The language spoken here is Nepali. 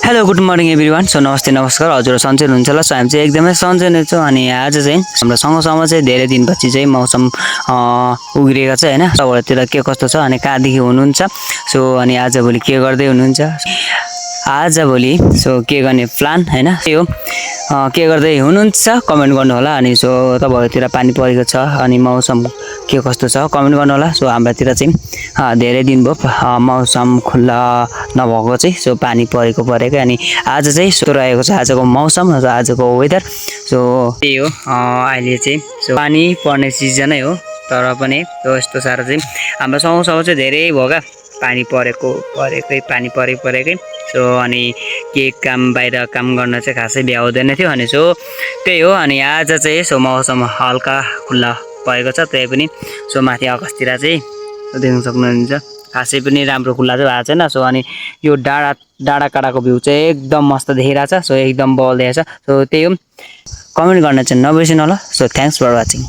Hello good morning everyone. So नमस्ते नमस्कार, हजुर सन्चै हुनुहुन्छ होला। सो हामी चाहिँ एकदमै सन्चै नै छौँ अनि आज चाहिँ हाम्रो सँगसँगै चाहिँ धेरै दिनपछि चाहिँ मौसम उग्रिएको छ होइन। सबैतिर के कस्तो छ अनि कहाँदेखि हुनुहुन्छ, सो अनि आजभोलि के गर्दै हुनुहुन्छ, आजभोलि सो के गर्ने प्लान होइन, त्यो के गर्दै हुनुहुन्छ कमेन्ट गर्नु होला। अनि सो तपाईँहरूतिर पानी परेको छ अनि मौसम के कस्तो छ कमेन्ट गर्नु होला। सो हाम्रोतिर चाहिँ धेरै दिन भयो मौसम खुल्ला नभएको चाहिँ, सो पानी परेकै अनि आज चाहिँ यस्तो रहेको छ आजको मौसम र आजको वेदर। सो त्यही हो, अहिले चाहिँ सो पानी पर्ने सिजनै हो, तर पनि यस्तो साह्रो चाहिँ हाम्रो सँगसँगै चाहिँ धेरै भयो क्या पानी परेकै। सो अनि के काम बाहिर काम गर्न चाहिँ खासै भ्याउँदैन थियो अनि सो त्यही हो। अनि आज चाहिँ सो मौसम हल्का खुल्ला भएको छ, त्यही पनि सो माथि आकाशतिर चाहिँ देख्न सक्नुहुन्छ खासै पनि राम्रो खुल्ला चाहिँ भएको छैन। सो अनि यो डाँडा काँडाको भ्यू चाहिँ एकदम मस्त देखिरहेछ, सो एकदम बल दिएछ। सो त्यही हो, कमेन्ट गर्न चाहिँ नबिर्सिनु होला। So thanks for watching.